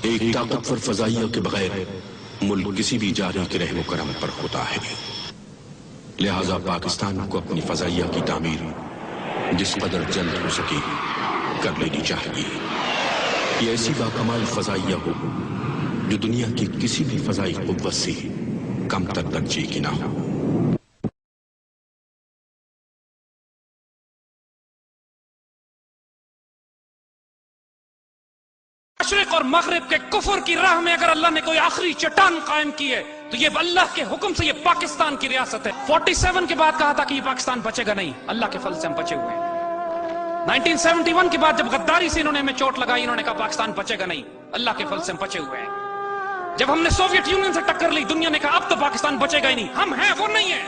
ایک طاقتور فضائیہ کے بغیر ملک کسی بھی جاری کے رحم و کرم پر ہوتا ہے، لہذا پاکستان کو اپنی فضائیہ کی تعمیر جس قدر جلد ہو سکے کر لینی چاہیے۔ یہ ایسی باکمال فضائیہ ہو جو دنیا کی کسی بھی فضائی قوت سے کم تر درجے کی نہ ہو۔ مشرق اور مغرب کے کفر کی راہ میں اگر اللہ نے کوئی آخری چٹان قائم کی ہے تو یہ اللہ کے حکم سے یہ پاکستان کی ریاست ہے۔ 47 کے بعد کہا تھا کہ یہ پاکستان بچے گا نہیں، اللہ کے فضل سے ہم بچے ہوئے ہیں۔ 1971 کے بعد جب غداری سے انہوں نے ہمیں چوٹ لگائی، انہوں نے کہا پاکستان بچے گا نہیں، اللہ کے فضل سے ہم بچے ہوئے ہیں۔ جب ہم نے سوویت یونین سے ٹکر لی، دنیا نے کہا اب تو پاکستان بچے گا ہی نہیں، ہم ہیں وہ نہیں ہیں۔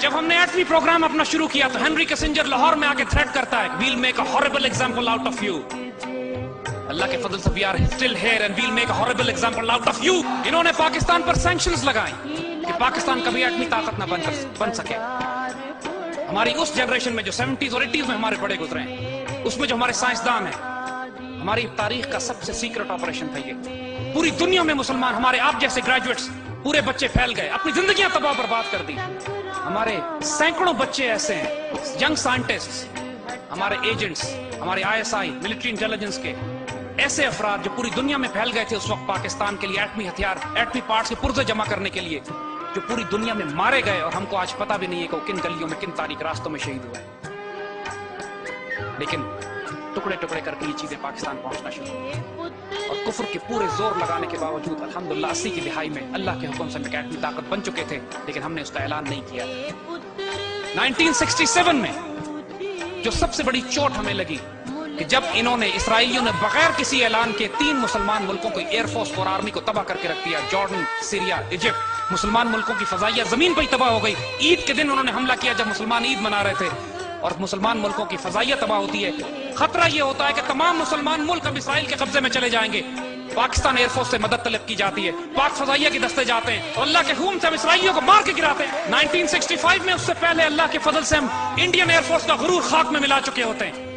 جب ہم نے ایٹمی پروگرام اپنا شروع کیا تو ہنری کسنجر لاہور میں آ کے تھریٹ کرتا ہے we'll make a horrible example out of you۔ اللہ کے فضل سے we are still here and we'll make a horrible example out of you۔ انہوں نے پاکستان پر سینکشنز لگائیں کہ پاکستان کبھی ایٹمی طاقت نہ بن سکے۔ ہماری اس جنریشن میں جو 70s اور 80s میں ہمارے بڑے گزرے ہیں، اس میں جو ہمارے سائنسدان ہیں، ہماری تاریخ کا سب سے سیکرٹ آپریشن تھا یہ۔ پوری دنیا میں مسلمان، ہمارے آپ جیسے گریجویٹس، پورے بچے پھیل گئے، اپنی زندگیاں تباہ برباد کر دی۔ ہمارے سینکڑوں بچے ایسے ہیں، ینگ سائنٹسٹس، ہمارے ایجنٹس، ہمارے ISI ملٹری انٹیلیجنس کے ایسے افراد جو پوری دنیا میں پھیل گئے تھے اس وقت پاکستان کے لیے ایٹمی ہتھیار، ایٹمی پارٹس کے پرزے جمع کرنے کے لیے، جو پوری دنیا میں مارے گئے اور ہم کو آج پتہ بھی نہیں ہے کہ وہ کن گلیوں میں، کن تاریک راستوں میں شہید ہوئے۔ لیکن ٹکڑے ٹکڑے کر کے یہ چیزیں پاکستان پہنچنا شروع ہوئی اور کفر کے پورے زور لگانے کے باوجود الحمدللہ 80 کی دہائی میں اللہ کے حکم سے ہم ایک ایٹمی طاقت بن چکے تھے، لیکن ہم نے اس کا اعلان نہیں کیا۔ 1967 میں جو سب سے بڑی چوٹ ہمیں لگی کہ جب انہوں نے، اسرائیلیوں نے بغیر کسی اعلان کے 3 مسلمان ملکوں کو، ایئر فورس اور آرمی کو تباہ کر کے رکھ دیا، جارڈن، سیریا، ایجپٹ، مسلمان ملکوں کی فضائیہ زمین پہ ہی تباہ ہو گئی۔ عید کے دن انہوں نے حملہ کیا جب مسلمان عید منا رہے تھے، اور مسلمان ملکوں کی فضائیہ تباہ ہوتی ہے۔ خطرہ یہ ہوتا ہے کہ تمام مسلمان ملک اب اسرائیل کے قبضے میں چلے جائیں گے۔ پاکستان ایئر فورس سے مدد طلب کی جاتی ہے، پاک فضائیہ کے دستے جاتے ہیں اور اللہ کے حکم سے ہم اسرائیلیوں کو مار کے گراتے ہیں۔ 1965 میں، اس سے پہلے اللہ کے فضل سے ہم انڈین ایئر فورس کا غرور خاک میں ملا چکے ہوتے ہیں۔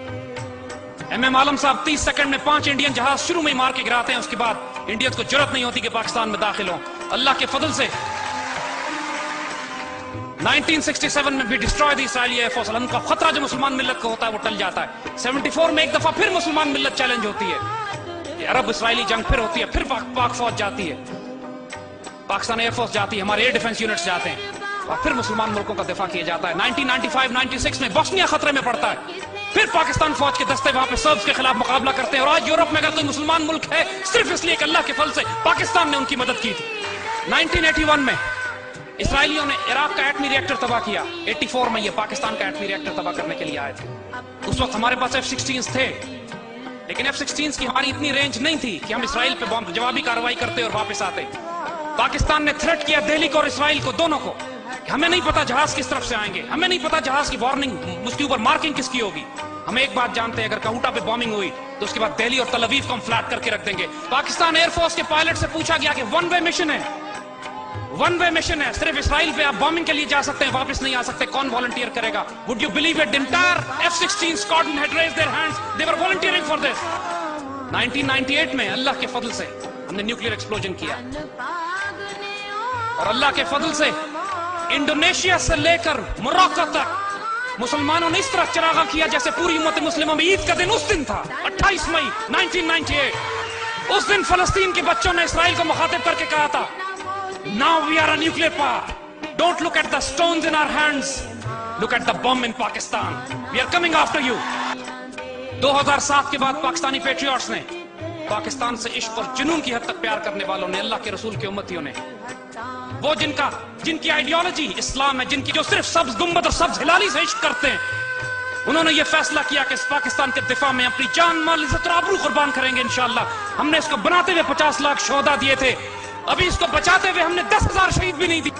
MM عالم صاحب 30 سیکنڈ میں 5 انڈین جہاز شروع میں ہی مار کے گراتے ہیں، اس کے بعد انڈینز کو جرأت نہیں ہوتی کہ پاکستان میں داخل ہوں۔ اللہ کے فضل سے 1967 میں بھی ڈسٹروائے دی اسرائیلی ایئر فورس۔ ان کا خطرہ جو مسلمان ملت کو ہوتا ہے وہ ٹل جاتا ہے۔ 74 میں ایک دفعہ پھر مسلمان ملت چیلنج ہوتی ہے، یہ عرب اسرائیلی جنگ پھر ہوتی ہے، پھر پاک فوج جاتی ہے، پاکستان ایئر فورس جاتی ہے، ہمارے ایئر ڈیفنس یونٹس جاتے ہیں اور پھر مسلمان ملکوں کا دفاع کیا جاتا ہے۔ 1995-96 میں بوسنیا خطرے میں پڑتا ہے، پھر پاکستان فوج کے دستے وہاں پہ سربز کے خلاف مقابلہ کرتے ہیں، اور آج یورپ میں اگر کوئی مسلمان ملک ہے صرف اس لیے کہ اللہ کے فضل سے پاکستان نے ان کی مدد کی تھی۔ 1981 میں اسرائیلیوں نے عراق کا ایٹمی ری ایکٹر تباہ کیا، 84 میں یہ پاکستان کا ایٹمی ری ایکٹر تباہ کرنے کے لیے آئے تھے۔ اس وقت ہمارے پاس F-16 تھے، لیکن F-16 کی ہماری اتنی رینج نہیں تھی کہ ہم اسرائیل پہ جوابی کارروائی کرتے اور واپس آتے۔ پاکستان نے تھریٹ کیا دہلی کو اور اسرائیل کو، دونوں کو، کہ ہمیں نہیں پتا جہاز کس طرف سے آئیں گے، ہمیں نہیں پتا جہاز کی وارننگ، اس کے اوپر مارکنگ کس کی ہوگی۔ ہم ایک بات جانتے ہیں، اگر کہوٹا پہ بومنگ ہوئی تو اس کے بعد دہلی اور تل اویو کو ہم فلیٹ کر کے رکھ دیں گے۔ پاکستان ایئر فورس کے پائلٹ سے پوچھا گیا کہ ون وے مشن ہے، ون وے مشن ہے، صرف اسرائیل پہ آپ بومنگ کے لیے جا سکتے ہیں، واپس نہیں آ سکتے، کون والنٹیئر کرے گا؟ Would you believe it? The entire F-16 squadron had raised their hands. They were volunteering for this. 1998 میں اللہ کے فضل سے ہم نے نیوکلیئر ایکسپلوژن کیا، اور اللہ کے فضل سے انڈونیشیا سے لے کر موراکو تک مسلمانوں نے اس طرح چراغاں کیا جیسے پوری امت مسلمہ میں عید کا دن اس دن تھا، 28 مئی 1998۔ اس دن فلسطین کے بچوں نے اسرائیل کو مخاطب کر کے کہا تھا Now we are a nuclear power. Don't look at the stones in our hands. Look at the bomb in Pakistan. We are coming after you. 2007 کے بعد پاکستانی پیٹریوٹس نے، پاکستان سے عشق اور جنون کی حد تک پیار کرنے والوں نے، اللہ کے رسول کے امتیوں نے، وہ جن کی آئیڈیالوجی اسلام ہے، جن کی جو صرف سبز گنبد اور سبز ہلالی سے عشق کرتے ہیں، انہوں نے یہ فیصلہ کیا کہ اس پاکستان کے دفاع میں اپنی جان، مال، عزت اور آبرو قربان کریں گے انشاءاللہ۔ ہم نے اس کو بناتے ہوئے 50 لاکھ شہداء دیے تھے، ابھی اس کو بچاتے ہوئے ہم نے 10,000 شہید بھی نہیں دی۔